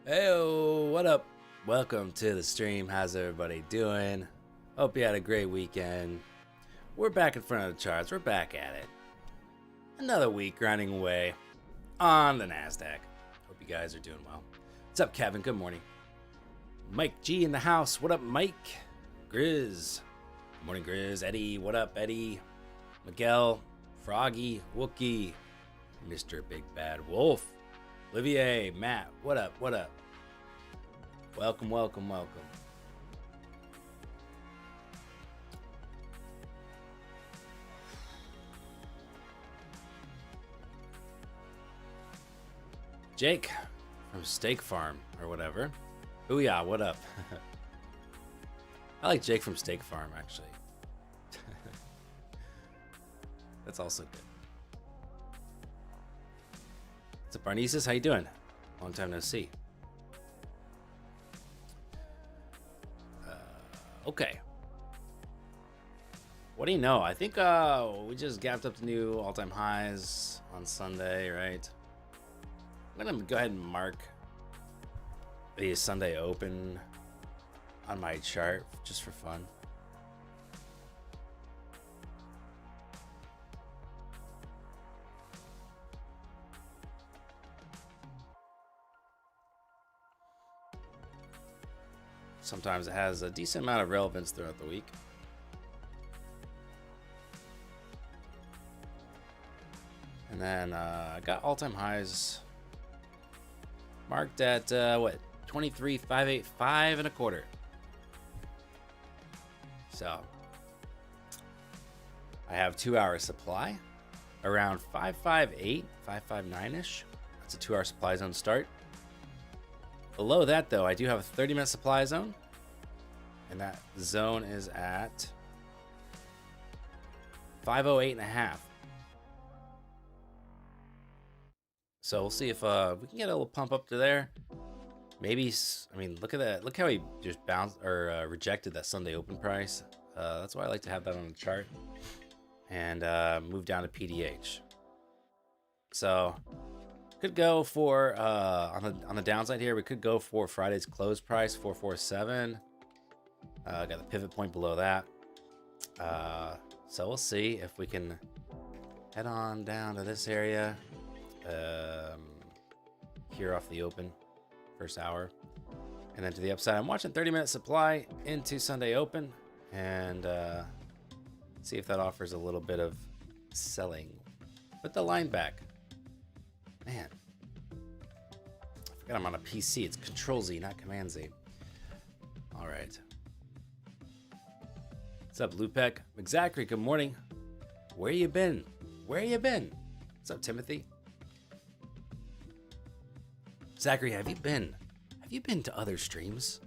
Hey, what up? Welcome to the stream. How's everybody doing? Hope you had a great weekend. We're back in front of the charts. We're back at it. Another week grinding away on the NASDAQ. Hope you guys are doing well. What's up, Kevin? Good morning. Mike G in the house. What up, Mike? Grizz. Good morning, Grizz. Eddie. What up, Eddie? Miguel. Froggy. Wookie. Mr. Big Bad Wolf. Olivier. Matt. What up? What up? Welcome, welcome, welcome. Jake from Steak Farm or whatever. Booyah, what up? I like Jake from Steak Farm, actually. That's also good. What's up, Barnesis? How you doing? Long time no see. Okay. What do you know? I think we just gapped up to new all-time highs on Sunday, right? I'm gonna go ahead and mark the Sunday open on my chart just for fun. Sometimes it has a decent amount of relevance throughout the week. And then I got all-time highs marked at what, 23,585 and a quarter. So I have 2 hour supply around 558, 559-ish. That's a 2 hour supply zone start. Below that, though, I do have a 30-minute supply zone, and that zone is at 508 and a half. So we'll see if we can get a little pump up to there. Maybe, I mean, look at that. Look how he just bounced or rejected that Sunday open price. That's why I like to have that on the chart and move down to PDH. So could go for on the downside here. We could go for Friday's close price, 447. Got the pivot point below that. So we'll see if we can head on down to this area here off the open first hour, and then to the upside. I'm watching 30-minute supply into Sunday open and see if that offers a little bit of selling. Put the line back. Man, I forgot I'm on a PC. It's Control Z, not Command Z. All right. What's up, Lupek? McZachary, good morning. Where you been? Where you been? What's up, Timothy? Zachary, have you been to other streams?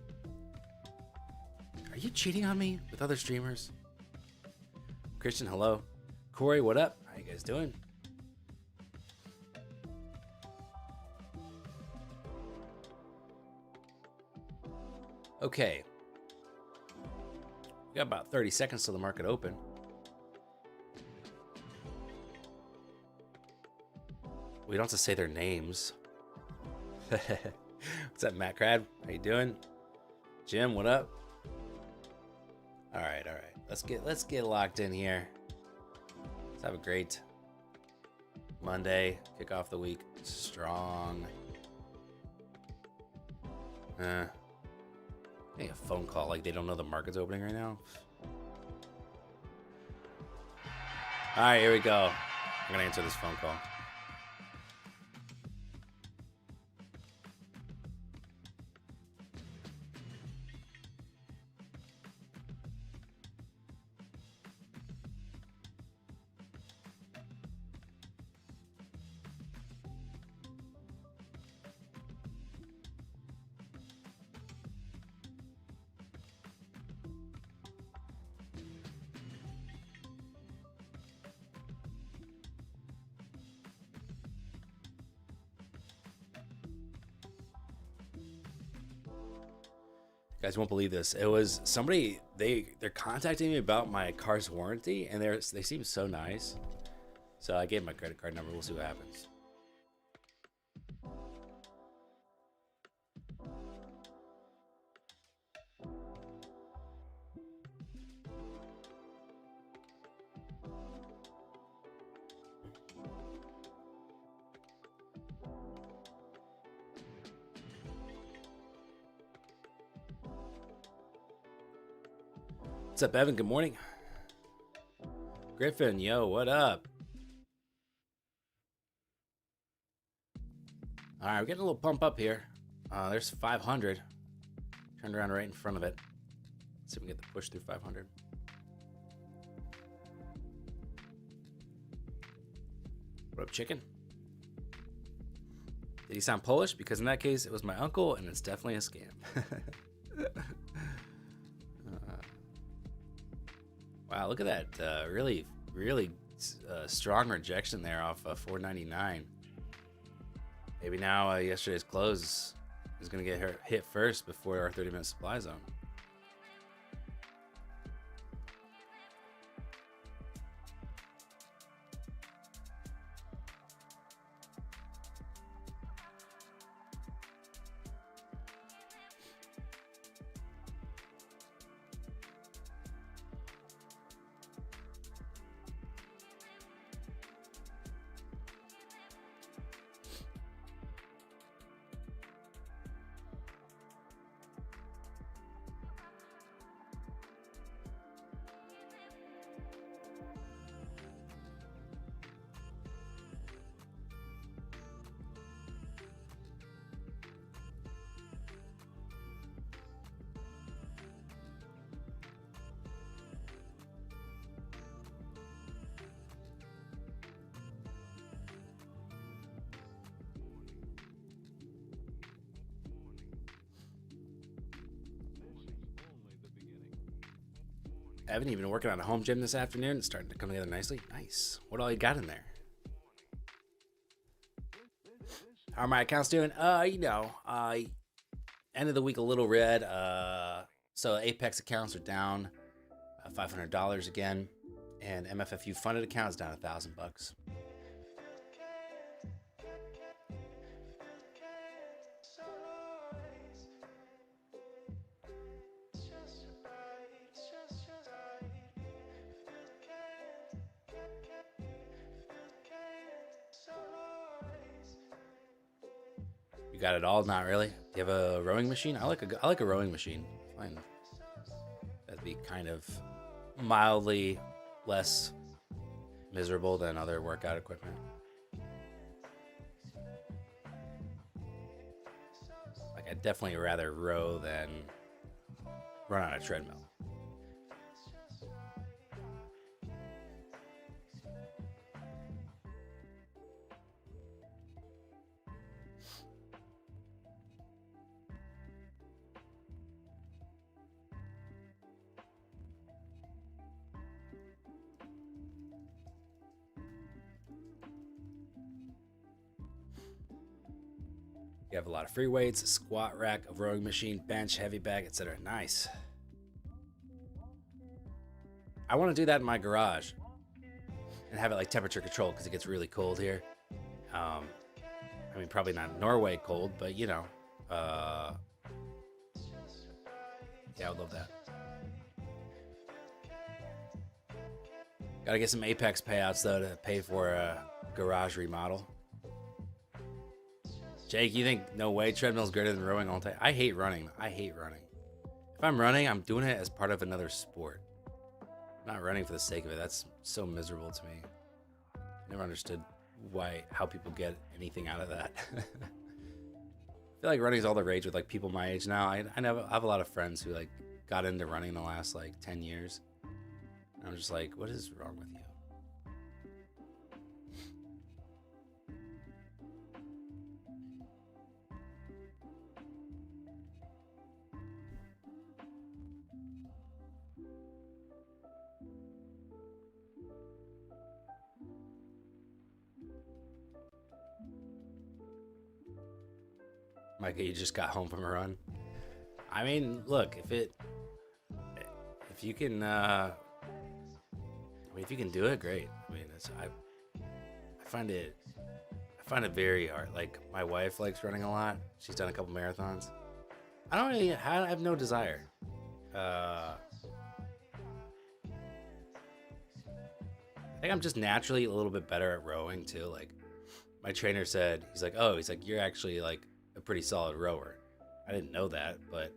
Are you cheating on me with other streamers? Christian, hello. Corey, what up? How you guys doing? Okay. We got about 30 seconds till the market open. We don't have to say their names. What's up, Matt Crad? How you doing? Jim, what up? All right. Let's get locked in here. Let's have a great Monday. Kick off the week strong. Hey, a phone call like they don't know the market's opening right now. All right, here we go. I'm gonna answer this phone call. You guys won't believe this. It was somebody, they're contacting me about my car's warranty, and they seem so nice. So I gave my credit card number. We'll see what happens. What's up, Evan? Good morning. Griffin, yo, what up? All right, we're getting a little pump up here. There's 500. Turned around right in front of it. Let's see if we can get the push through 500. What up, chicken? Did he sound Polish? Because in that case, it was my uncle, and it's definitely a scam. Wow, look at that. Really strong rejection there off $4.99. Maybe now yesterday's close is going to get hit first before our 30-minute supply zone. Evan, you've been working on a home gym this afternoon. It's starting to come together nicely. Nice. What all you got in there? How are my accounts doing? End of the week a little red. So Apex accounts are down $500 again, and MFFU funded account is down $1,000. Got it all? Not really. Do you have a rowing machine? I like a rowing machine. Fine. That'd be kind of mildly less miserable than other workout equipment. Like, I'd definitely rather row than run on a treadmill. You have a lot of free weights, a squat rack, a rowing machine, bench, heavy bag, etc. Nice. I want to do that in my garage and have it like temperature controlled because it gets really cold here. I mean, probably not Norway cold, but you know. Yeah, I would love that. Gotta get some Apex payouts though to pay for a garage remodel. Jake, you think no way treadmill's greater than rowing all the time? I hate running. If I'm running, I'm doing it as part of another sport. I'm not running for the sake of it. That's so miserable to me. I never understood how people get anything out of that. I feel like running is all the rage with like people my age now. I have a lot of friends who like got into running in the last like 10 years. And I'm just like, what is wrong with you? Micah, you just got home from a run. I mean, look, if you can, if you can do it, great. I mean, I find it very hard. Like, my wife likes running a lot. She's done a couple marathons. I have no desire. I think I'm just naturally a little bit better at rowing too. Like, my trainer said, he's like, you're actually like a pretty solid rower. I didn't know that, but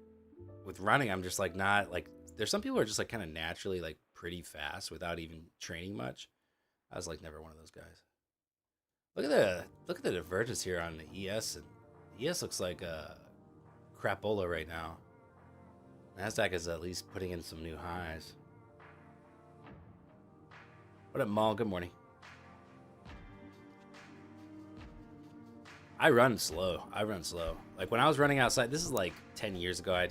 with running, I'm just like not like there's some people who are just like kind of naturally like pretty fast without even training much. I was like never one of those guys. Look at the divergence here on the ES, and ES looks like a crapola right now. Nasdaq is at least putting in some new highs. What up, Maul? Good morning. I run slow. Like when I was running outside, this is like 10 years ago.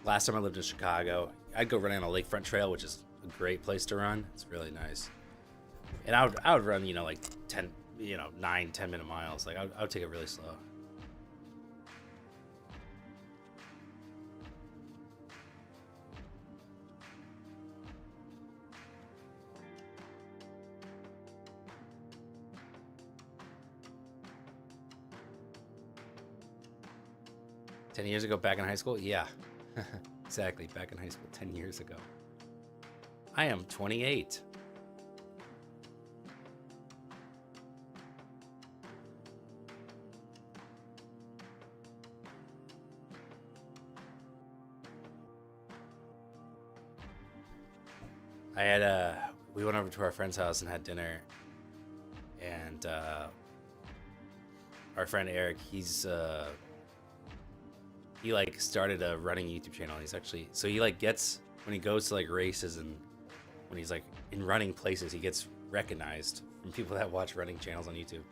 Last time I lived in Chicago, I'd go running on a lakefront trail, which is a great place to run. It's really nice. And I would run, like 10, 9-10 minute miles. Like I would take it really slow. Ten years ago, back in high school? Yeah, exactly. Back in high school, 10 years ago. I am 28. We went over to our friend's house and had dinner, and our friend Eric, he like started a running YouTube channel. He's actually, so he like gets, when he goes to like races and when he's like in running places, he gets recognized from people that watch running channels on YouTube.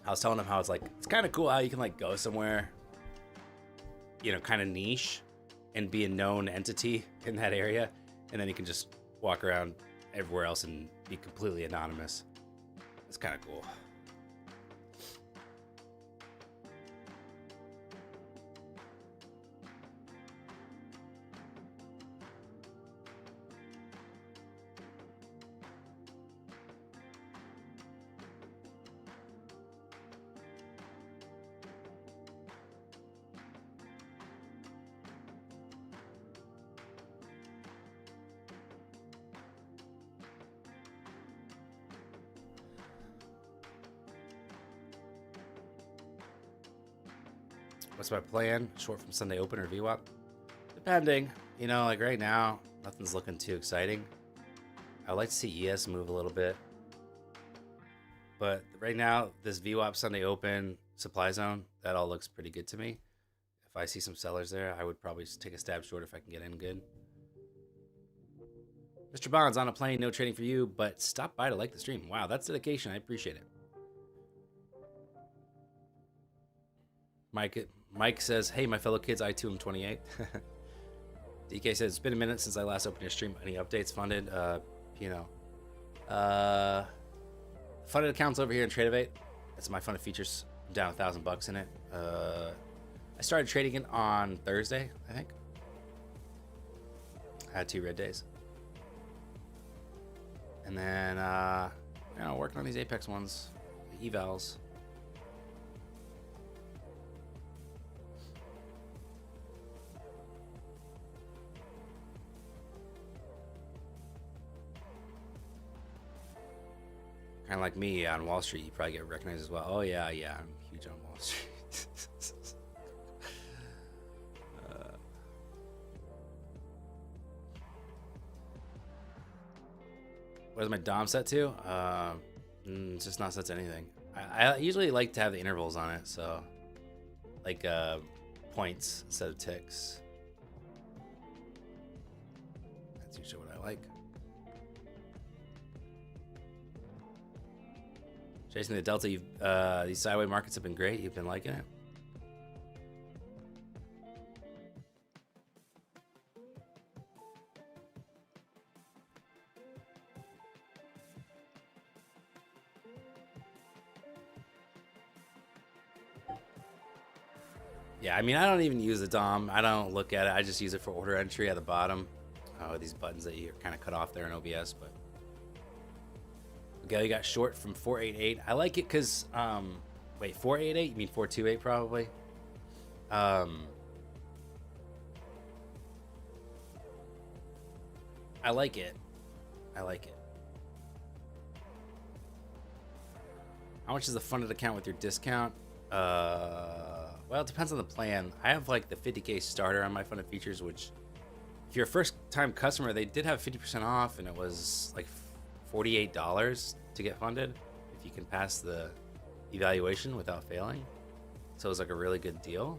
I was telling him how it's kind of cool how you can like go somewhere, kind of niche and be a known entity in that area, and then you can just walk around everywhere else and be completely anonymous. It's kind of cool. What's my plan? Short from Sunday Open or VWAP? Depending. Like right now, nothing's looking too exciting. I'd like to see ES move a little bit. But right now, this VWAP Sunday Open supply zone, that all looks pretty good to me. If I see some sellers there, I would probably just take a stab short if I can get in good. Mr. Bonds, on a plane, no trading for you, but stop by to like the stream. Wow, that's dedication. I appreciate it. Mike says, hey, my fellow kids, I too am 28. DK says, it's been a minute since I last opened your stream. Any updates? Funded, funded accounts over here in Tradeovate. That's my funded features. I'm down $1,000 in it. I started trading it on Thursday, I think. I had 2 red days. And then, working on these Apex ones, the Evals. Kind of like me on Wall Street, you probably get recognized as well. Oh yeah, I'm huge on Wall Street. What is my DOM set to? It's just not set to anything. I usually like to have the intervals on it, so like points instead of ticks. That's usually what I like. Chasing the Delta, these sideway markets have been great. You've been liking it. Yeah, I mean, I don't even use the DOM. I don't look at it. I just use it for order entry at the bottom. Oh, these buttons that you kind of cut off there in OBS, but. Okay, you got short from 488. I like it because, wait, 488? You mean 428 probably? I like it. How much is the funded account with your discount? What? Well, it depends on the plan. I have like the 50K starter on my funded features, which if you're a first time customer, they did have 50% off, and it was like $48 to get funded if you can pass the evaluation without failing. So it was like a really good deal.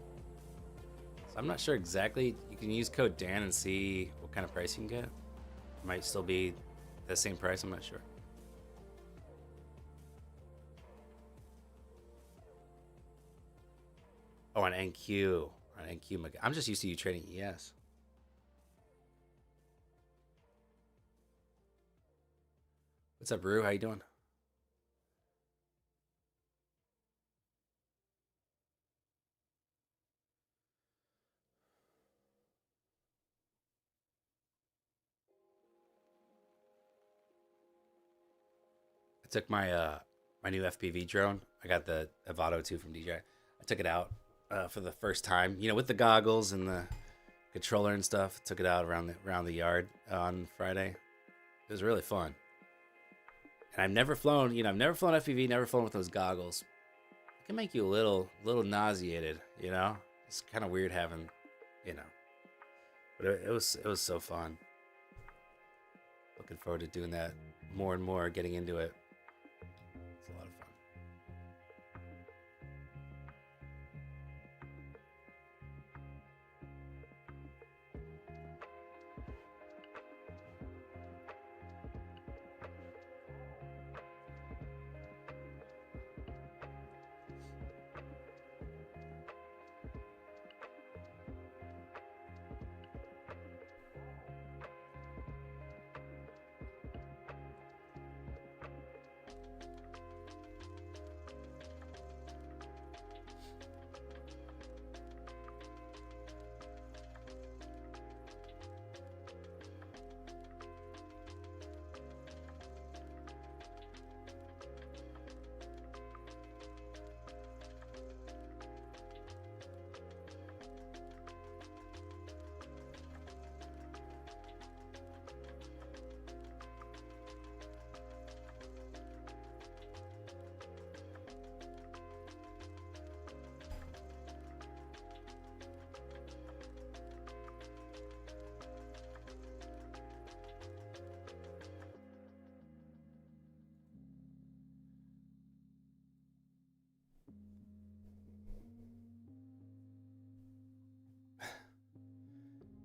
So I'm not sure exactly. You can use code Dan and see what kind of price you can get. It might still be the same price. I'm not sure. Oh, on NQ. On NQ. I'm just used to you trading ES. What's up, Rue? How you doing? I took my new FPV drone. I got the Evado 2 from DJI. I took it out for the first time, with the goggles and the controller and stuff. Took it out around the yard on Friday. It was really fun. And I've never flown, I've never flown FPV, never flown with those goggles. It can make you a little nauseated, It's kind of weird having, but it was so fun. Looking forward to doing that more and more, getting into it. It's a lot of fun.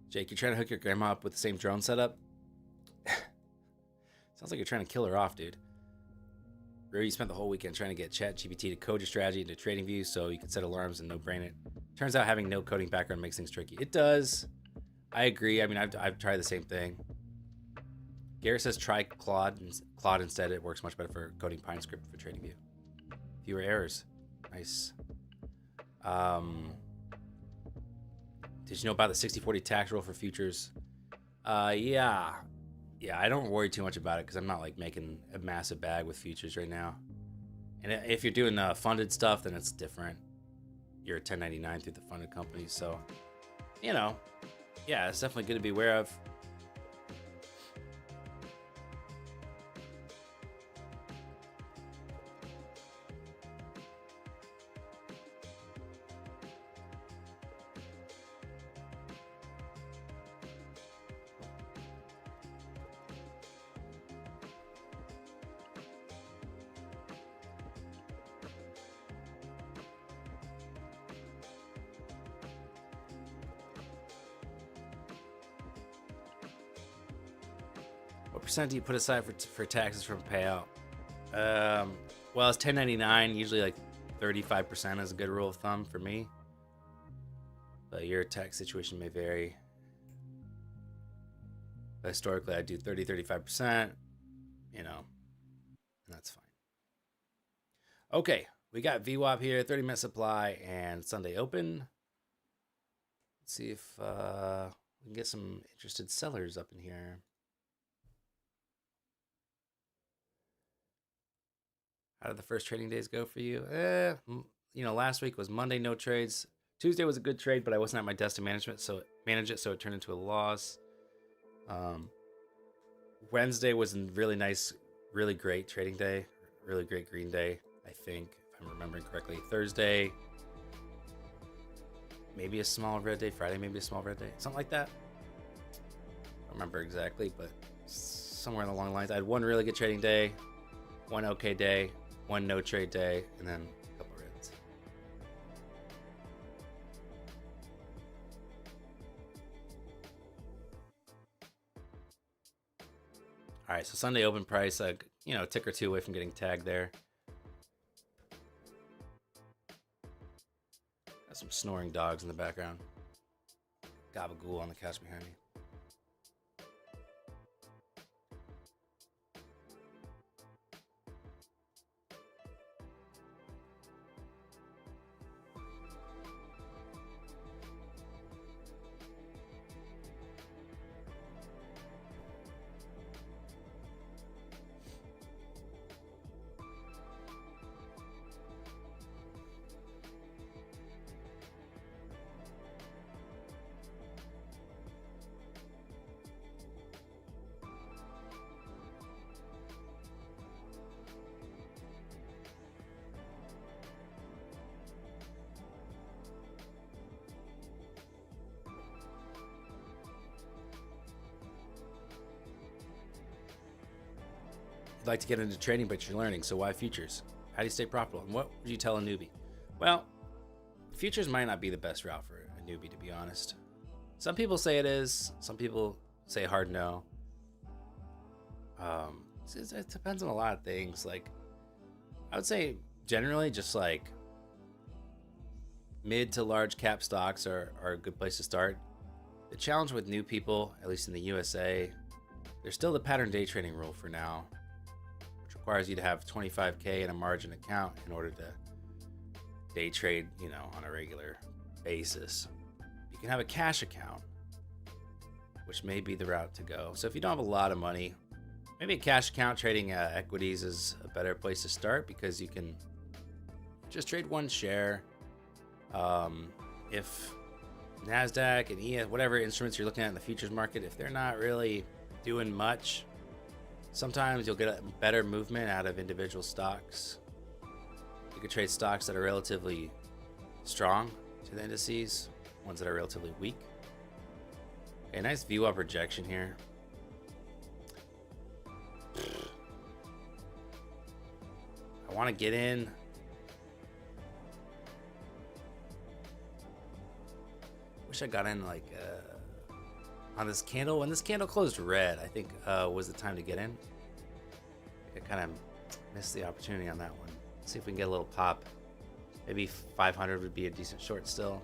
Jake, you're trying to hook your grandma up with the same drone setup? Sounds like you're trying to kill her off, dude. Rue, you spent the whole weekend trying to get ChatGPT to code your strategy into TradingView so you can set alarms and no-brain it. Turns out having no coding background makes things tricky. It does. I agree. I mean, I've tried the same thing. Garrett says try Claude instead. It works much better for coding PineScript for TradingView. Fewer errors. Nice. Did you know about the 60-40 tax rule for futures? Yeah, I don't worry too much about it because I'm not like making a massive bag with futures right now. And if you're doing funded stuff, then it's different. You're a 1099 through the funded company, so yeah, it's definitely good to be aware of. What percent do you put aside for taxes from payout? Well, it's 1099. Usually, like 35% is a good rule of thumb for me. But your tax situation may vary. But historically, I do 35%. And that's fine. Okay, we got VWAP here, 30-minute supply, and Sunday open. Let's see if we can get some interested sellers up in here. How did the first trading days go for you? Last week was Monday, no trades. Tuesday was a good trade, but I wasn't at my desk to manage it, so it turned into a loss. Wednesday was a really nice, really great trading day, really great green day, I think, if I'm remembering correctly. Thursday maybe a small red day. Friday, maybe a small red day. Something like that. I don't remember exactly, but somewhere along the lines. I had one really good trading day, one okay day, one no trade day, and then a couple reds. All right, so Sunday open price, a tick or two away from getting tagged there. Got some snoring dogs in the background. Gabagool on the couch behind me. You'd like to get into trading, but you're learning, so why futures? How do you stay profitable? And what would you tell a newbie? Well, futures might not be the best route for a newbie, to be honest. Some people say it is. Some people say hard no. It depends on a lot of things. Like, I would say generally just like mid to large cap stocks are a good place to start. The challenge with new people, at least in the USA, there's still the pattern day trading rule for now, which requires you to have 25K in a margin account in order to day trade, on a regular basis. You can have a cash account, which may be the route to go. So if you don't have a lot of money, maybe a cash account trading equities is a better place to start, because you can just trade one share. If NASDAQ and ES, whatever instruments you're looking at in the futures market, if they're not really doing much, sometimes you'll get a better movement out of individual stocks. You could trade stocks that are relatively strong to the indices, ones that are relatively weak. Okay, nice view up rejection here. I want to get in. Wish I got in on this candle. When this candle closed red, I think was the time to get in. I kind of missed the opportunity on that one. Let's see if we can get a little pop. Maybe 500 would be a decent short still.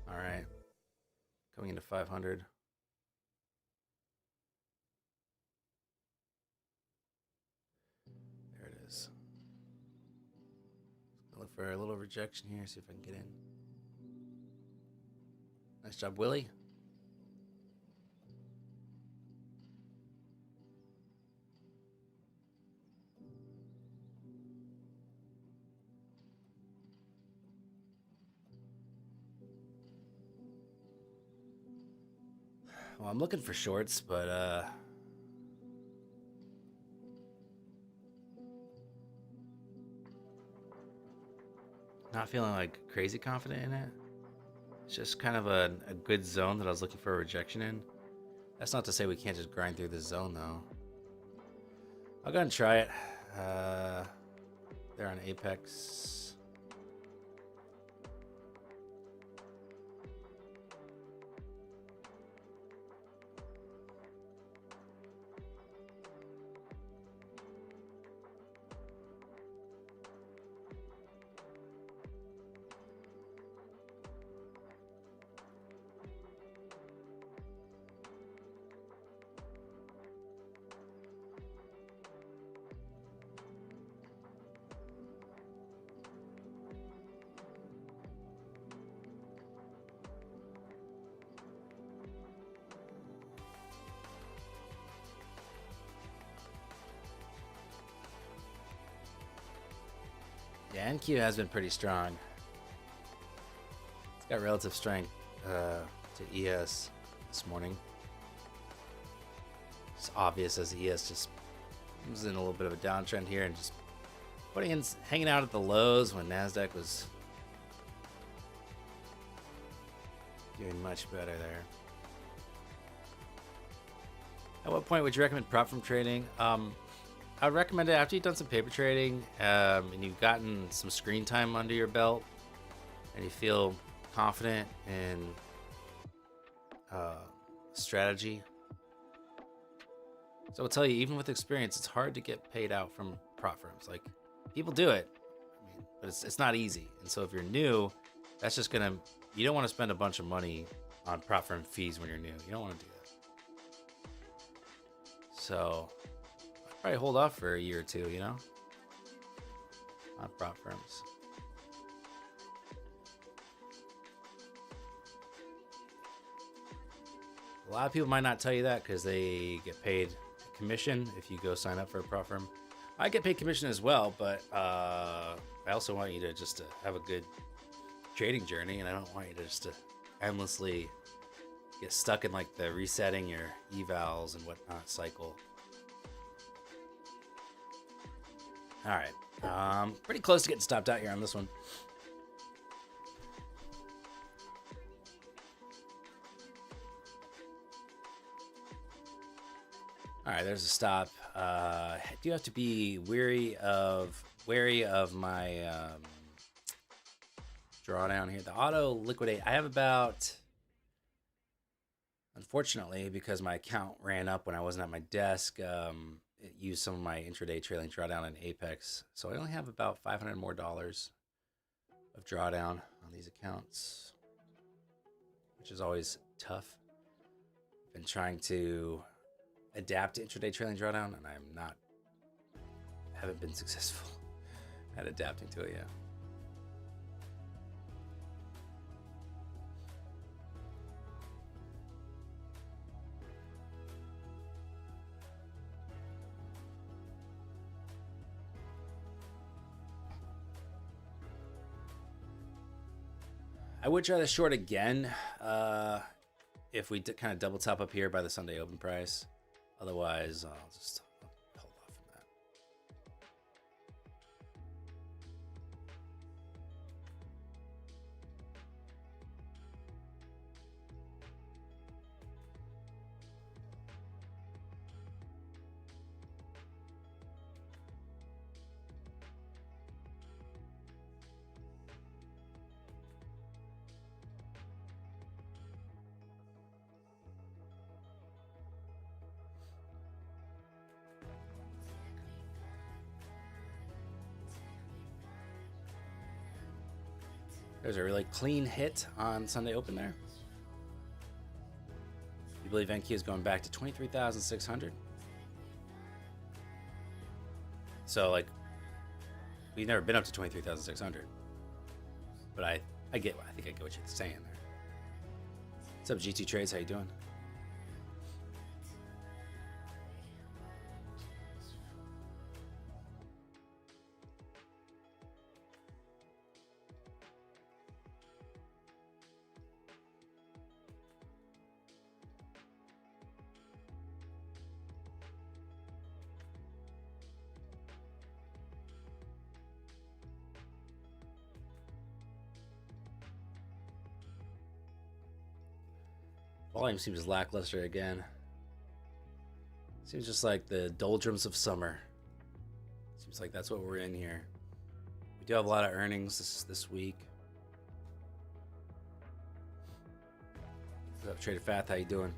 All right, coming into 500. There it is. Look for a little rejection here, see if I can get in. Nice job, Willie. Well, I'm looking for shorts, but not feeling like crazy confident in it. It's just kind of a good zone that I was looking for a rejection in. That's not to say we can't just grind through this zone, though. I'll go and try it. They're on Apex. Yeah, NQ has been pretty strong. It's got relative strength to ES this morning. It's obvious as ES just was in a little bit of a downtrend here and just hanging out at the lows when NASDAQ was doing much better there. At what point would you recommend prop firm trading? I would recommend it after you've done some paper trading and you've gotten some screen time under your belt and you feel confident in strategy. So I'll tell you, even with experience, it's hard to get paid out from prop firms. Like, people do it, but it's not easy. And so if you're new, that's just gonna, you don't want to spend a bunch of money on prop firm fees when you're new. You don't want to do that. So I'd probably hold off for a year or two, you know, on prop firms. A lot of people might not tell you that because they get paid commission if you go sign up for a prop firm. I get paid commission as well, but I also want you to just to have a good trading journey, and I don't want you to just to endlessly get stuck in like the resetting your evals and whatnot cycle. All right, pretty close to getting stopped out here on this one. All right, there's a stop. I do have to be wary of my drawdown here. The auto liquidate. I have about, unfortunately, because my account ran up when I wasn't at my desk, it used some of my intraday trailing drawdown in Apex. So I only have about $500 more of drawdown on these accounts, which is always tough. Been trying to adapt to intraday trailing drawdown, and haven't been successful at adapting to it yet. I would try to short again if we kind of double top up here by the Sunday open price. Otherwise, I'll just hold off from that. There's a really clean hit on Sunday open there. You believe NQ is going back to 23,600? So, like, we've never been up to 23,600. But I think I get what you're saying there. What's up, GT Trades? How you doing? Volume seems lackluster again. Seems just like the doldrums of summer. Seems like that's what we're in here. We do have a lot of earnings this week. What's up, Trader Fath? How you doing?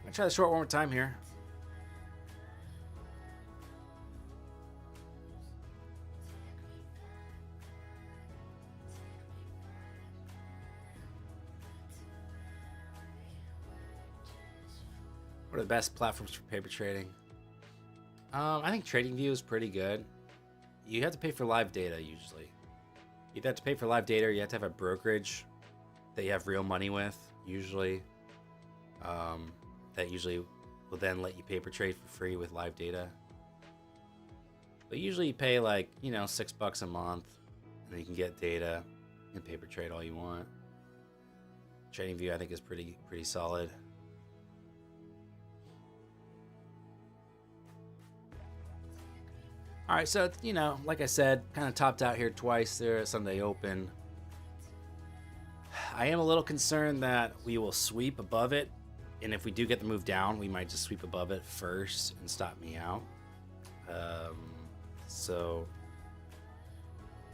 I'll try the short one more time here. What are the best platforms for paper trading? I think TradingView is pretty good. You have to pay for live data usually. You have to pay for live data, or you have to have a brokerage that you have real money with, usually. That usually will then let you paper trade for free with live data. But usually you pay like, you know, $6 a month, and then you can get data and paper trade all you want. TradingView I think is pretty solid. All right, so, you know, like I said, kind of topped out here twice there at Sunday Open. I am a little concerned that we will sweep above it, and if we do get the move down, we might just sweep above it first and stop me out. So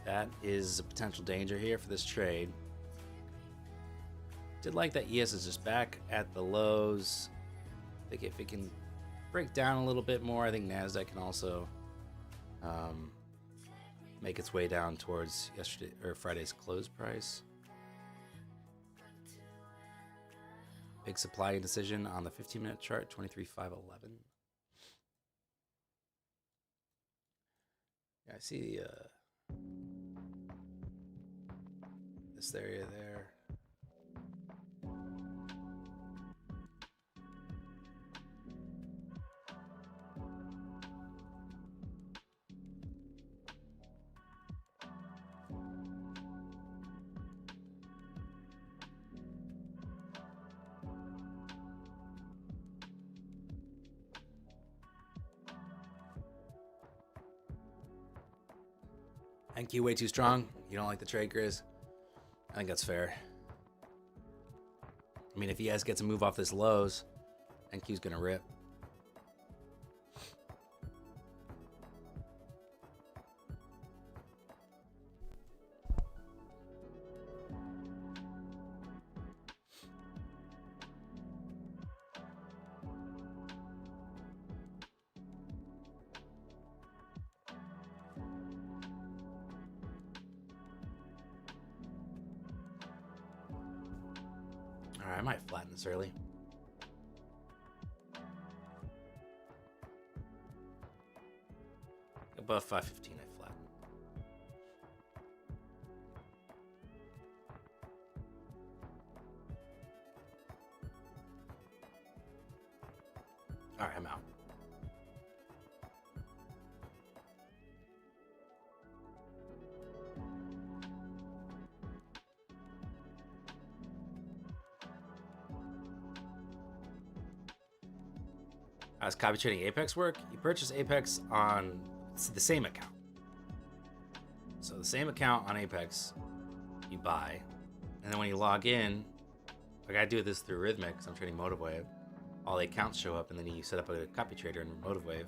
that is a potential danger here for this trade. Did like that ES is just back at the lows. I think if it can break down a little bit more, I think NASDAQ can also make its way down towards yesterday or Friday's close price. Big supply indecision on the 15-minute chart, 23,511. Yeah, I see this area there. NQ way too strong. You don't like the trade, Grizz? I think that's fair. I mean, if ES gets a move off this lows, NQ's gonna rip. Alright, I might flatten this early. Above 515, I flatten. Alright, I'm out. How does copy trading Apex work? You purchase Apex on the same account. So the same account on Apex, you buy, and then when you log in, like I do this through Rhythmic because I'm trading MotiveWave, all the accounts show up, and then you set up a copy trader in MotiveWave,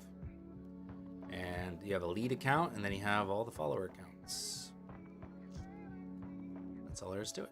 and you have a lead account, and then you have all the follower accounts. That's all there is to it.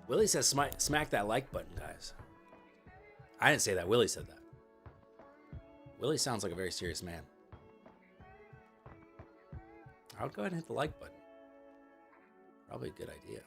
Willie says smack that like button, guys. I didn't say that. Willie said that. Willie sounds like a very serious man. I would go ahead and hit the like button. Probably a good idea.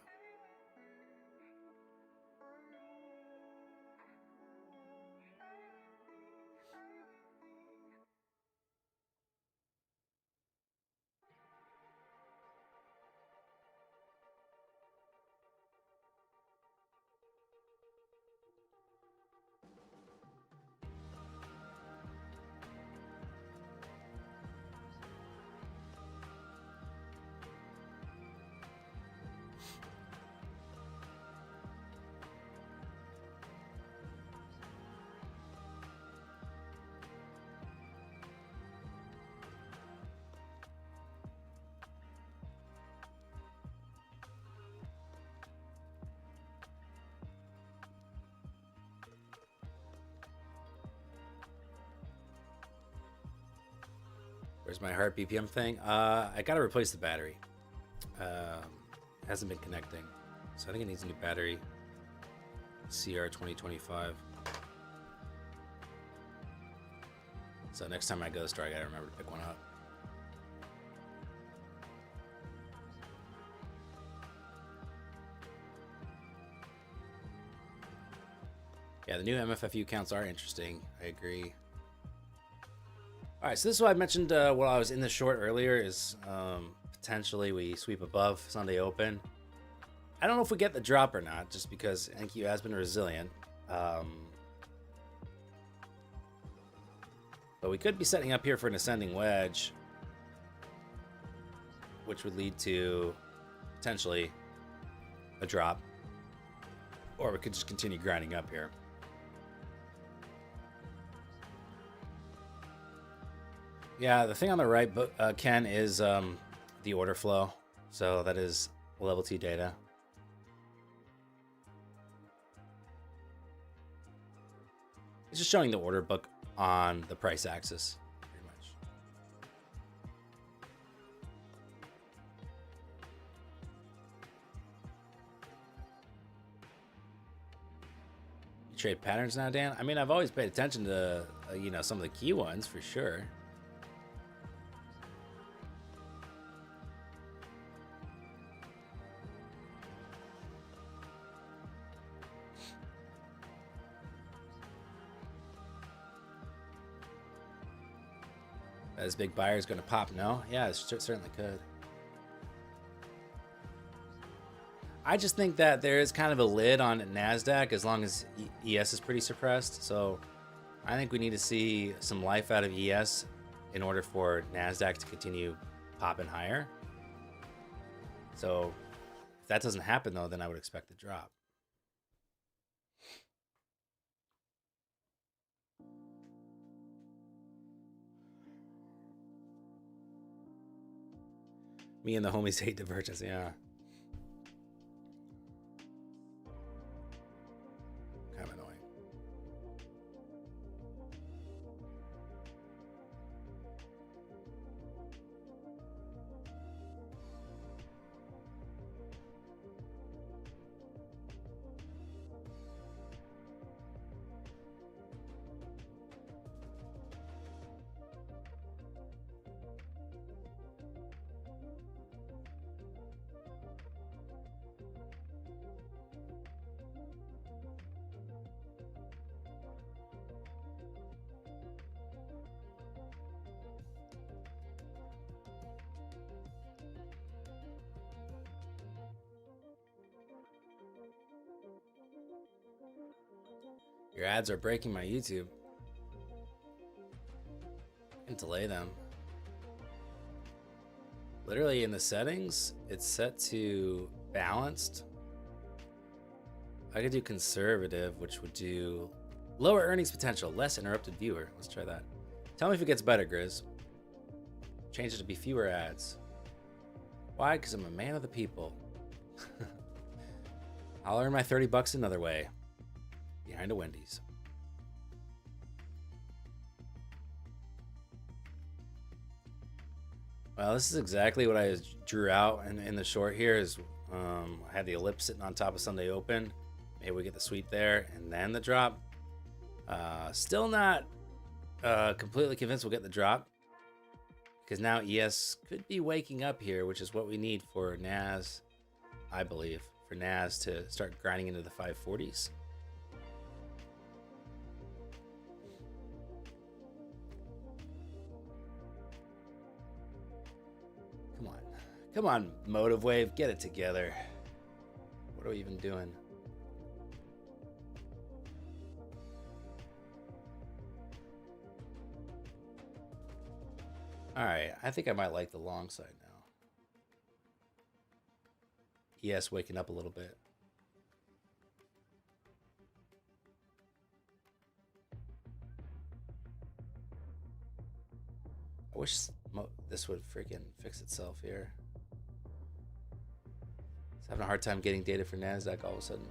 Where's my heart BPM thing? I gotta replace the battery. hasn't been connecting. So I think it needs a new battery. CR 2025. So next time I go to the store, I gotta remember to pick one up. Yeah, the new MFFU counts are interesting. I agree. All right, so this is what I mentioned while I was in the short earlier is potentially we sweep above Sunday Open. I don't know if we get the drop or not, just because NQ has been resilient. But we could be setting up here for an ascending wedge, which would lead to potentially a drop. Or we could just continue grinding up here. Yeah, the thing on the right, Ken, is the order flow. So that is level 2 data. It's just showing the order book on the price axis, pretty much. You trade patterns now, Dan? I mean, I've always paid attention to, some of the key ones for sure. This big buyer is going to pop, no? Yeah, it certainly could. I just think that there is kind of a lid on NASDAQ as long as ES is pretty suppressed. So I think we need to see some life out of ES in order for NASDAQ to continue popping higher. So if that doesn't happen, though, then I would expect the drop. Me and the homies hate divergence, yeah. Kind of annoying. Your ads are breaking my YouTube. I can delay them. Literally in the settings, it's set to balanced. I could do conservative, which would do lower earnings potential, less interrupted viewer. Let's try that. Tell me if it gets better, Grizz. Change it to be fewer ads. Why? Because I'm a man of the people. I'll earn my 30 bucks another way. Behind a Wendy's. Well, this is exactly what I drew out in the short here. Is I had the ellipse sitting on top of Sunday Open. Maybe we get the sweep there and then the drop. Still not completely convinced we'll get the drop, because now ES could be waking up here, which is what we need for NAS, I believe, for NAS to start grinding into the 540s. Come on, Motive Wave, get it together. What are we even doing? All right, I think I might like the long side now. ES waking up a little bit. I wish this would freaking fix itself here. Having a hard time getting data for NASDAQ all of a sudden.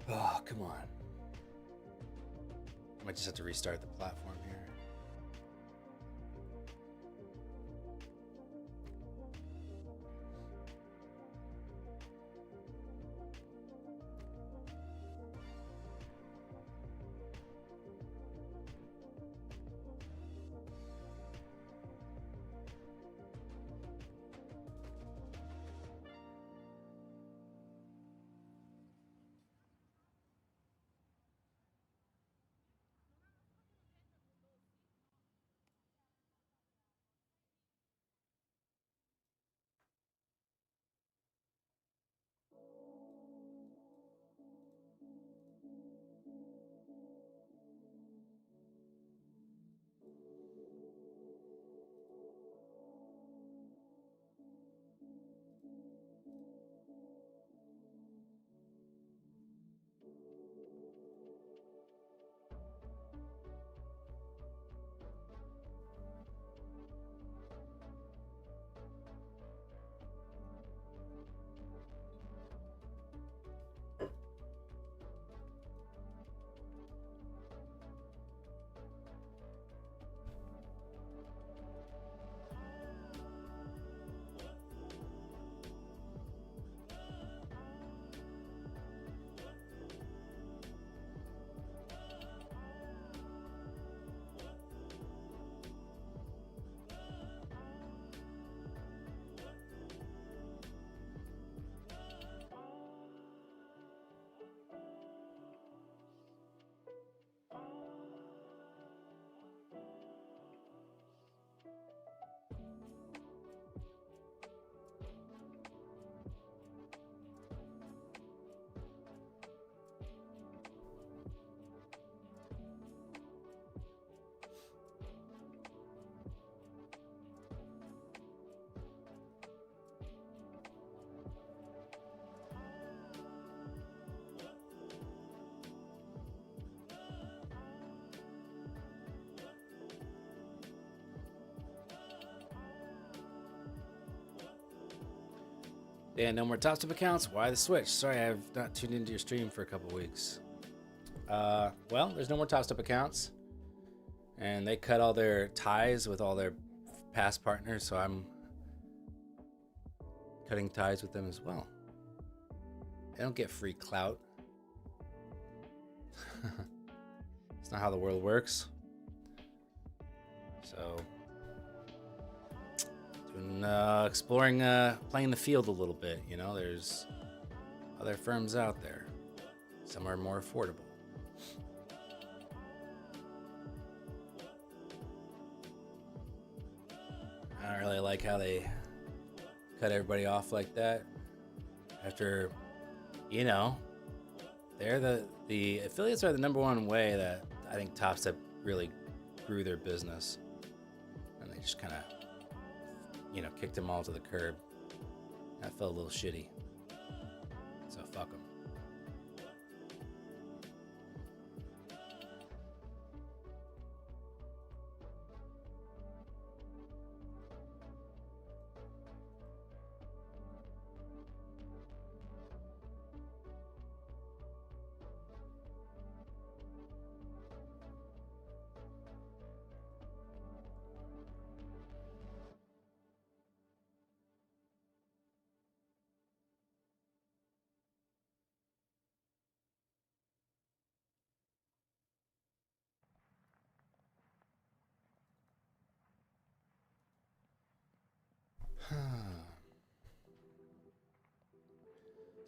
Oh, come on. Might just have to restart the platform here. Yeah, no more top-up accounts. Why the switch? Sorry, I've not tuned into your stream for a couple weeks. Well, there's no more top-up accounts. And they cut all their ties with all their past partners, so I'm cutting ties with them as well. They don't get free clout. It's not how the world works. So, exploring, playing the field a little bit. You know, there's other firms out there. Some are more affordable. I don't really like how they cut everybody off like that. After, you know, they're the affiliates are the number one way that I think Top Step really grew their business, and they just kind of, you know, kicked them all to the curb. That felt a little shitty. So fuck them.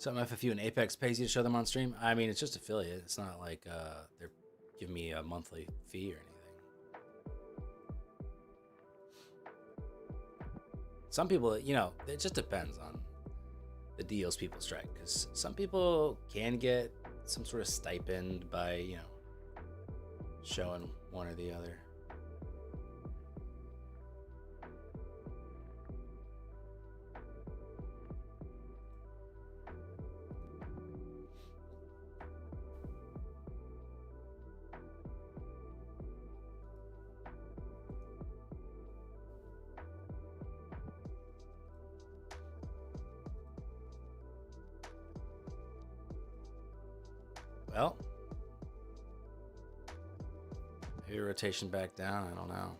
So MFFU and Apex pays you to show them on stream? I mean, it's just affiliate. It's not like they're giving me a monthly fee or anything. Some people, you know, it just depends on the deals people strike. Because some people can get some sort of stipend by, you know, showing one or the other. Well, maybe rotation back down. I don't know.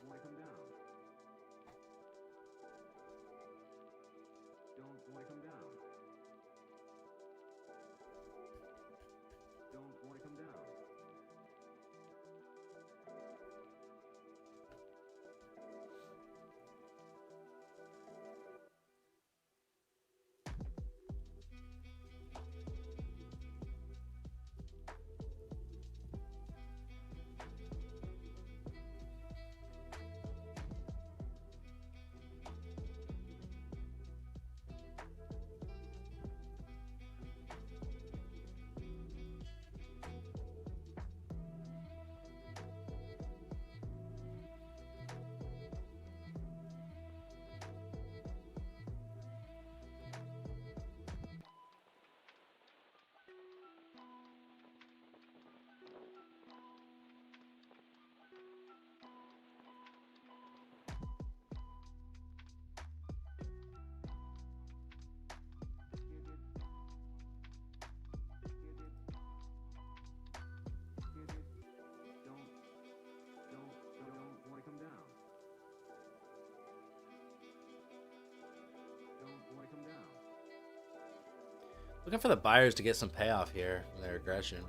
Looking for the buyers to get some payoff here from their aggression.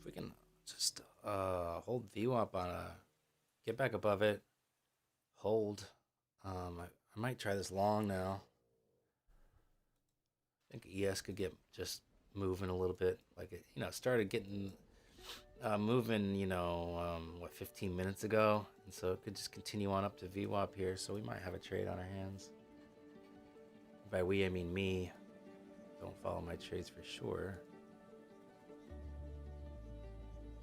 If we can just hold VWAP on a get back above it, hold. I might try this long now. I think ES could get just moving a little bit, like it, started getting moving, 15 minutes ago, and so it could just continue on up to VWAP here. So we might have a trade on our hands. By we, I mean me. Don't follow my trades for sure.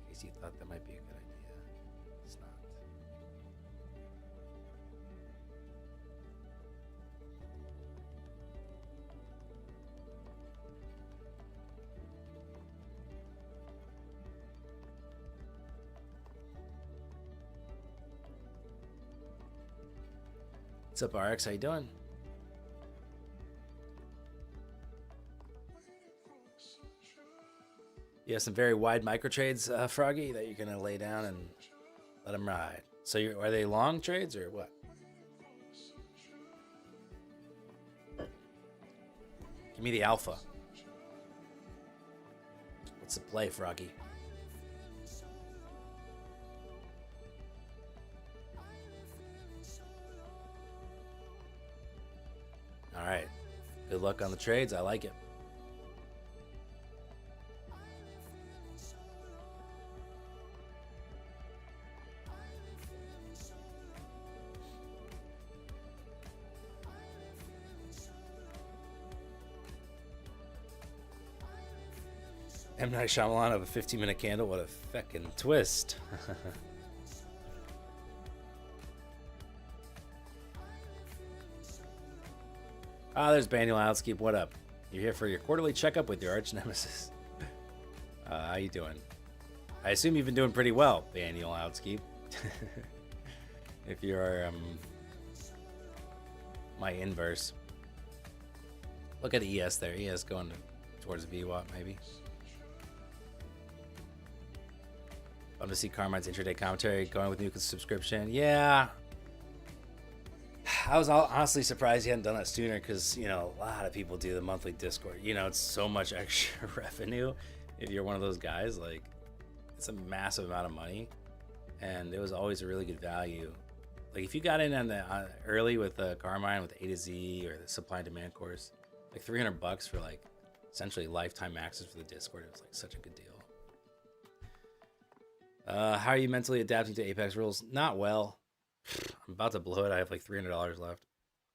In case you thought that might be a good idea, it's not. What's up, RX? How you doing? You have some very wide micro trades, Froggy, that you're gonna lay down and let them ride. So, are they long trades or what? Give me the alpha. What's the play, Froggy? All right. Good luck on the trades. I like it. M. Night Shyamalan of a 15-minute candle. What a feckin' twist. There's Daniel Outskeep. What up? You're here for your quarterly checkup with your arch nemesis. How you doing? I assume you've been doing pretty well, Daniel Outskeep. If you're my inverse. Look at ES there. ES going towards VWAP maybe. Fun to see Carmine's intraday commentary going with new subscription. Yeah. I was honestly surprised he hadn't done that sooner because, a lot of people do the monthly Discord. It's so much extra revenue if you're one of those guys. Like, it's a massive amount of money, and it was always a really good value. Like, if you got in on the early with Carmine with A to Z or the supply and demand course, like $300 for like essentially lifetime access for the Discord, it was like such a good deal. How are you mentally adapting to Apex rules? Not well. I'm about to blow it. I have like $300 left.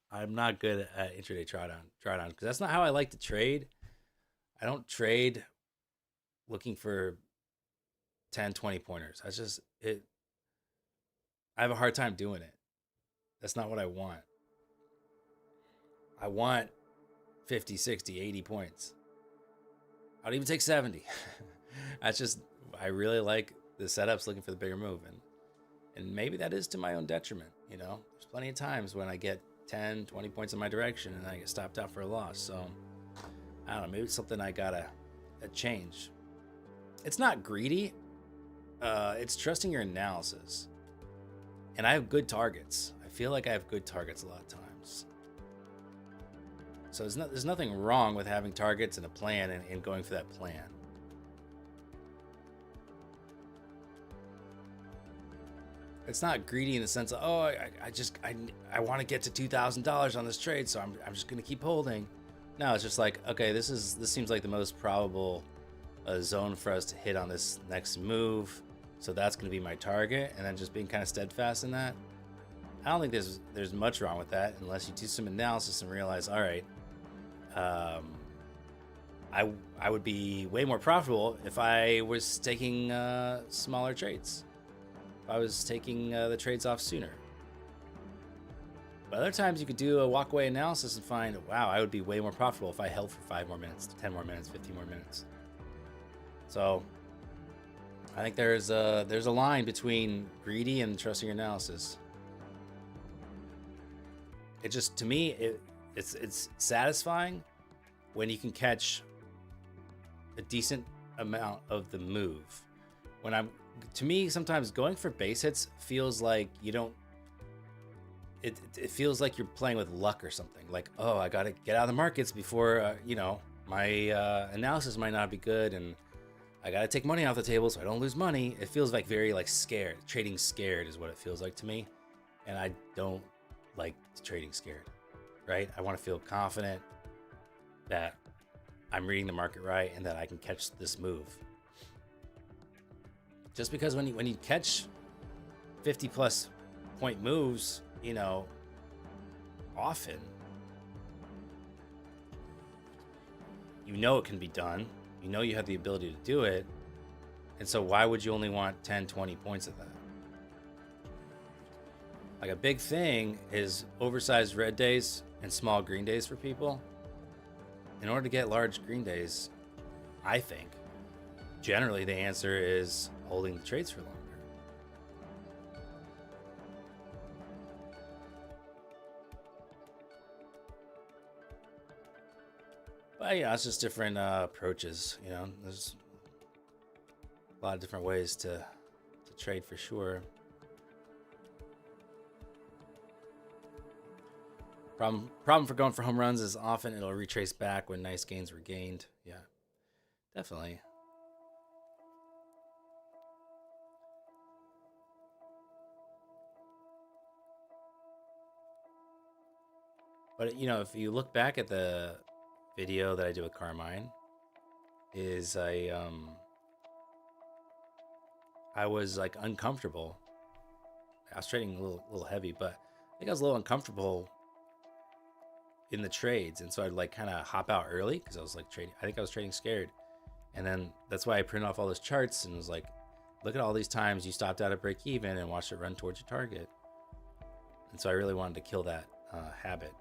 I'm not good at intraday drawdown because that's not how I like to trade. I don't trade looking for 10, 20 pointers. That's just it. I have a hard time doing it. That's not what I want. I want 50, 60, 80 points. I'd even take 70. That's just, I really like the setups looking for the bigger move. And maybe that is to my own detriment. You know, there's plenty of times when I get 10, 20 points in my direction and I get stopped out for a loss. So I don't know, maybe it's something I gotta change. It's not greedy. It's trusting your analysis. And I have good targets. I feel like I have good targets a lot of times. So there's nothing wrong with having targets and a plan and going for that plan. It's not greedy in the sense of, oh, I want to get to $2,000 on this trade, so I'm just going to keep holding. No, it's just like, okay, this seems like the most probable zone for us to hit on this next move. So that's going to be my target, and then just being kind of steadfast in that. I don't think there's much wrong with that unless you do some analysis and realize, all right, I would be way more profitable if I was taking smaller trades. If I was taking the trades off sooner. But other times you could do a walkaway analysis and find, wow, I would be way more profitable if I held for 5 more minutes, 10 more minutes, 15 more minutes. So I think there's a line between greedy and trusting your analysis. It just, to me, it's satisfying when you can catch a decent amount of the move. To me, sometimes going for base hits feels like you don't. It feels like you're playing with luck or something. Like, oh, I gotta get out of the markets before my analysis might not be good, and I gotta take money off the table so I don't lose money. It feels like very like scared. Trading scared is what it feels like to me, and I don't like trading scared. Right? I want to feel confident that I'm reading the market right and that I can catch this move. Just because when you catch 50 plus point moves, often, it can be done. You have the ability to do it. And so why would you only want 10, 20 points of that? Like a big thing is oversized red days and small green days for people. In order to get large green days, I think, generally the answer is holding the trades for longer. But it's just different approaches. There's a lot of different ways to trade for sure. Problem for going for home runs is often it'll retrace back when nice gains were gained. Yeah, definitely. But if you look back at the video that I did with Carmine, is I was like uncomfortable. I was trading a little heavy, but I think I was a little uncomfortable in the trades, and so I'd like kind of hop out early because I was like trading. I think I was trading scared, and then that's why I printed off all those charts and was like, look at all these times you stopped out at break even and watched it run towards your target. And so I really wanted to kill that habit.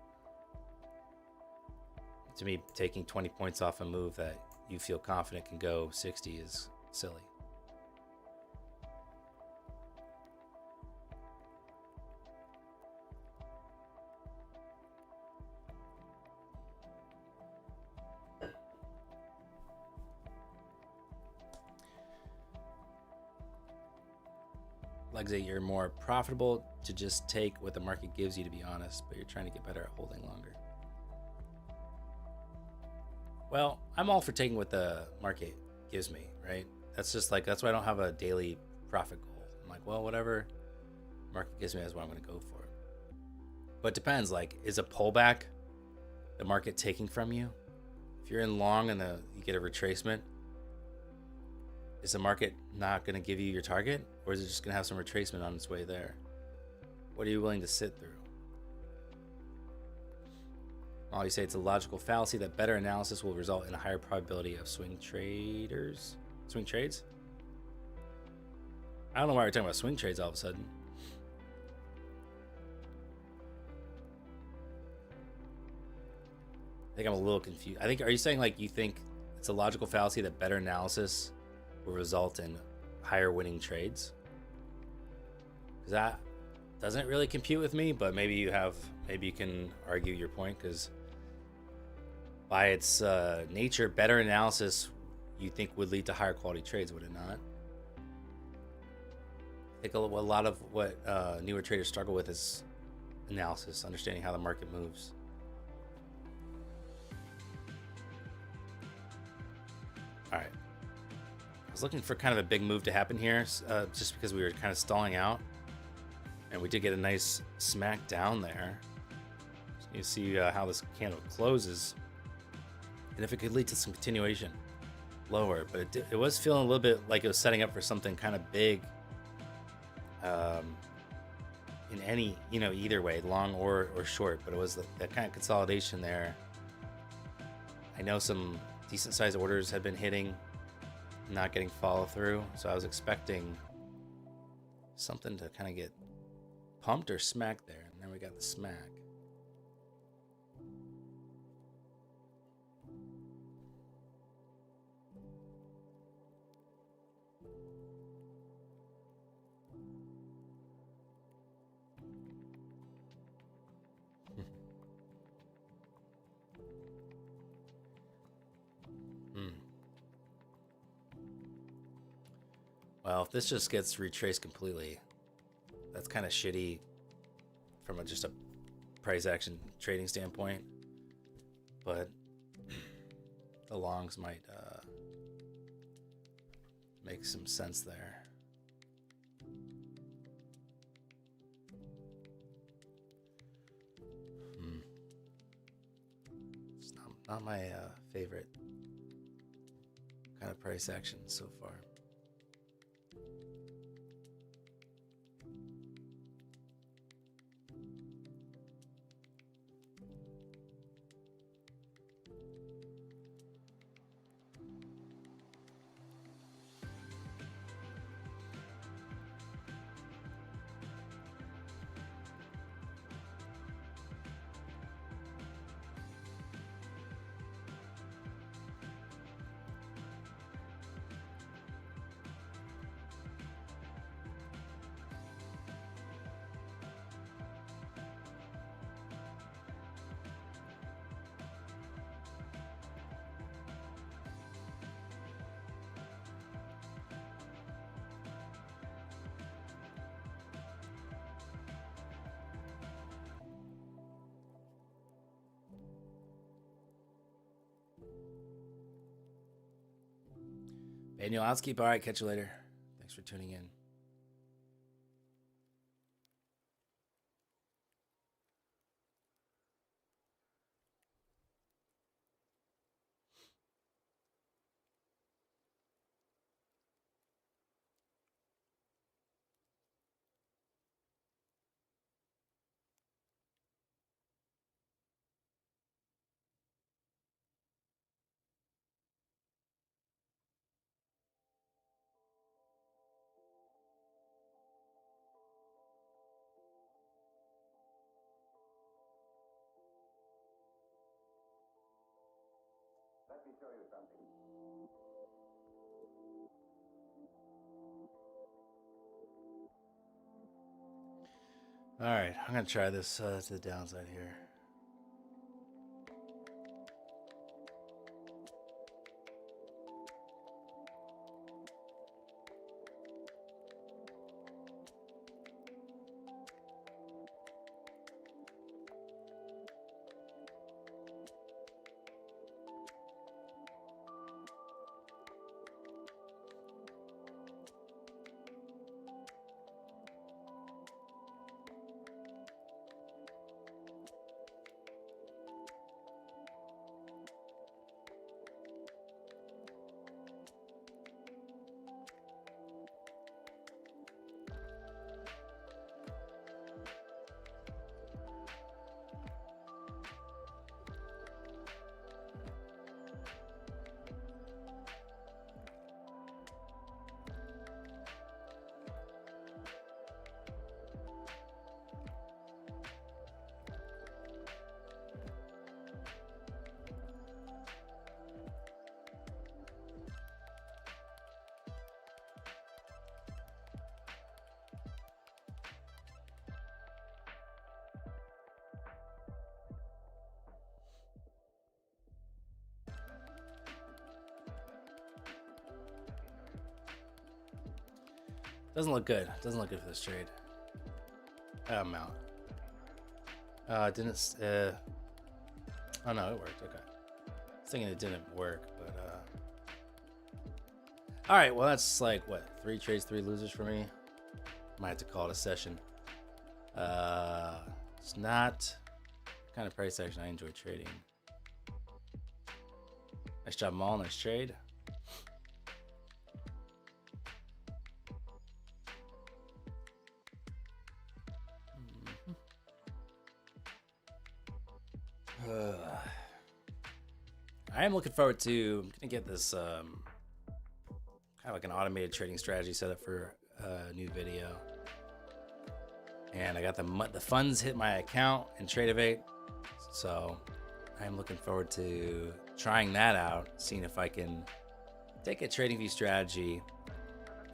To me, taking 20 points off a move that you feel confident can go 60 is silly. Like I say, you're more profitable to just take what the market gives you, to be honest, but you're trying to get better at holding longer. Well, I'm all for taking what the market gives me, right? That's why I don't have a daily profit goal. I'm like, well, whatever market gives me, that's what I'm going to go for. But it depends. Like, is a pullback the market taking from you? If you're in long and you get a retracement, is the market not going to give you your target, or is it just going to have some retracement on its way there? What are you willing to sit through? You say it's a logical fallacy that better analysis will result in a higher probability of swing trades. I don't know why we're talking about swing trades all of a sudden. I think I'm a little confused. I think, are you saying like you think it's a logical fallacy that better analysis will result in higher winning trades? Because that doesn't really compute with me, but maybe you can argue your point, because by its nature, better analysis you think would lead to higher quality trades, would it not? I think a lot of what newer traders struggle with is analysis, understanding how the market moves. All right. I was looking for kind of a big move to happen here, just because we were kind of stalling out. And we did get a nice smack down there. So you see how this candle closes. And if it could lead to some continuation lower. But it was feeling a little bit like it was setting up for something kind of big. In any, either way, long or short. But it was that kind of consolidation there. I know some decent sized orders had been hitting, not getting follow through. So I was expecting something to kind of get pumped or smacked there, and then we got the smack. Well, if this just gets retraced completely, that's kind of shitty from just a price action trading standpoint. But the longs might make some sense there. It's not my favorite kind of price action so far. Daniel Inskeep, all right, catch you later. Thanks for tuning in. Let me show you something. All right, I'm going to try this to the downside here. Doesn't look good. Doesn't look good for this trade. I'm out. Didn't. Oh no, it worked. Okay. I was thinking it didn't work, but all right. Well, that's like what, 3 trades, 3 losers for me. Might have to call it a session. It's not the kind of price action I enjoy trading. Nice job, Maul. Nice trade. I am looking forward to. I'm gonna get this kind of like an automated trading strategy set up for a new video. And I got the funds hit my account in Tradeovate, so I'm looking forward to trying that out, seeing if I can take a TradingView strategy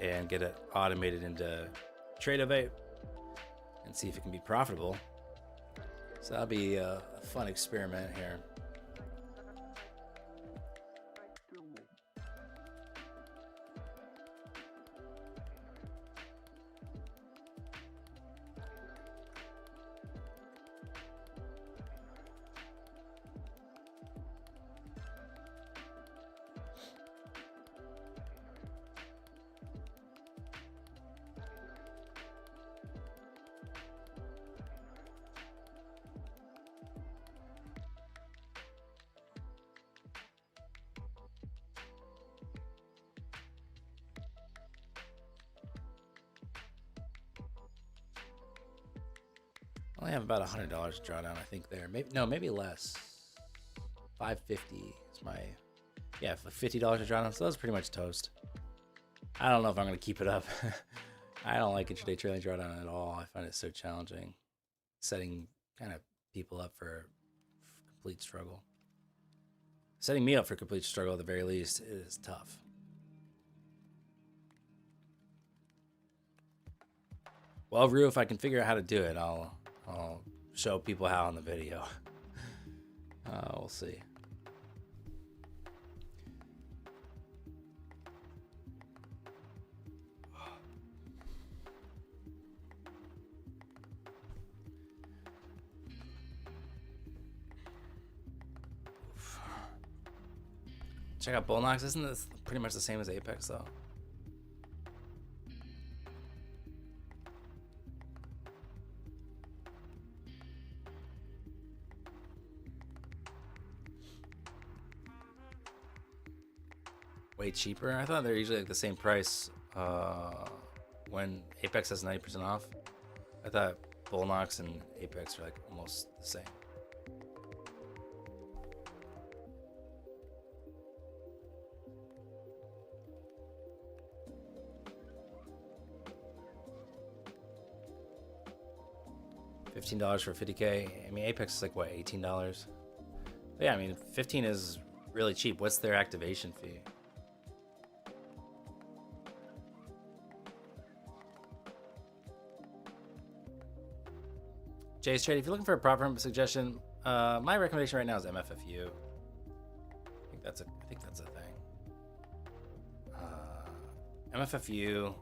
and get it automated into Tradeovate and see if it can be profitable. So that'll be a fun experiment here. I only have about $100 to draw down, I think there. Maybe less. $550 is my, yeah, $50 to draw down. So that's pretty much toast. I don't know if I'm going to keep it up. I don't like intraday trailing drawdown at all. I find it so challenging. Setting kind of people up for complete struggle. Setting me up for complete struggle at the very least is tough. Well, Rue, if I can figure out how to do it, I'll show people how in the video. We'll see. Check out Bullnox. Isn't this pretty much the same as Apex though? Way cheaper. I thought they're usually like the same price when Apex has 90% off. I thought Bullnox and Apex are like almost the same. $15 for 50K. I mean, Apex is like what, $18? But yeah, I mean, 15 is really cheap. What's their activation fee? Jay's Trade, if you're looking for a prop firm suggestion, my recommendation right now is MFFU. I think that's a thing. MFFU,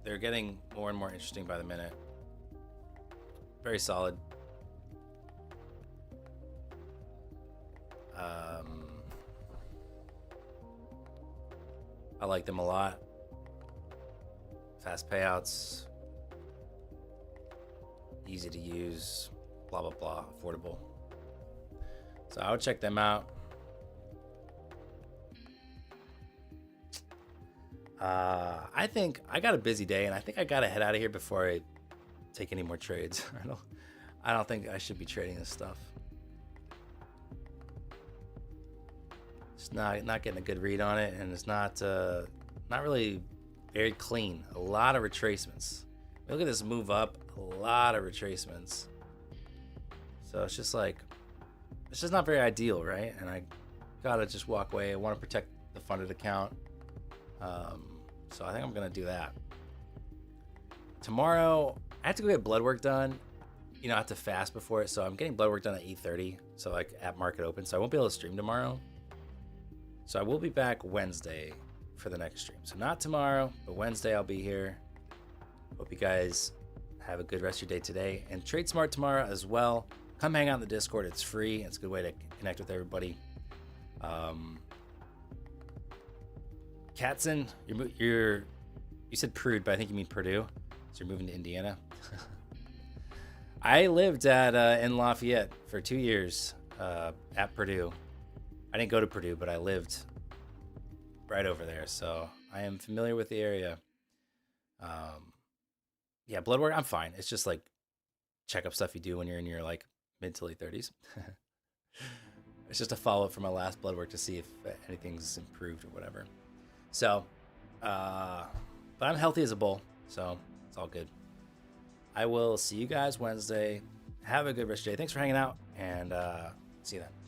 they're getting more and more interesting by the minute. Very solid. I like them a lot. Fast payouts. Easy to use, blah, blah, blah, affordable. So I would check them out. I think I got a busy day and I think I got to head out of here before I take any more trades. I don't think I should be trading this stuff. It's not getting a good read on it, and it's not really very clean. A lot of retracements. Look at this move up. A lot of retracements. So it's just like, it's just not very ideal, right? And I gotta just walk away. I want to protect the funded account. So I think I'm gonna do that. Tomorrow, I have to go get blood work done. You know, I have to fast before it, so I'm getting blood work done at 8:30. So like at market open, so I won't be able to stream tomorrow. So I will be back Wednesday. for the next stream. So not tomorrow, but Wednesday I'll be here. Hope you guys have a good rest of your day today. And trade smart tomorrow as well. Come hang out in the Discord. It's free. It's a good way to connect with everybody. Katzen, you said Prude, but I think you mean Purdue. So you're moving to Indiana. I lived in Lafayette for 2 years at Purdue. I didn't go to Purdue, but I lived right over there, so I am familiar with the area. Yeah, blood work, I'm fine. It's just like checkup stuff you do when you're in your like mid to late 30s. It's just a follow-up from my last blood work to see if anything's improved or whatever. So, but I'm healthy as a bull, so it's all good. I will see you guys Wednesday. Have a good rest of your day. Thanks for hanging out, and see you then.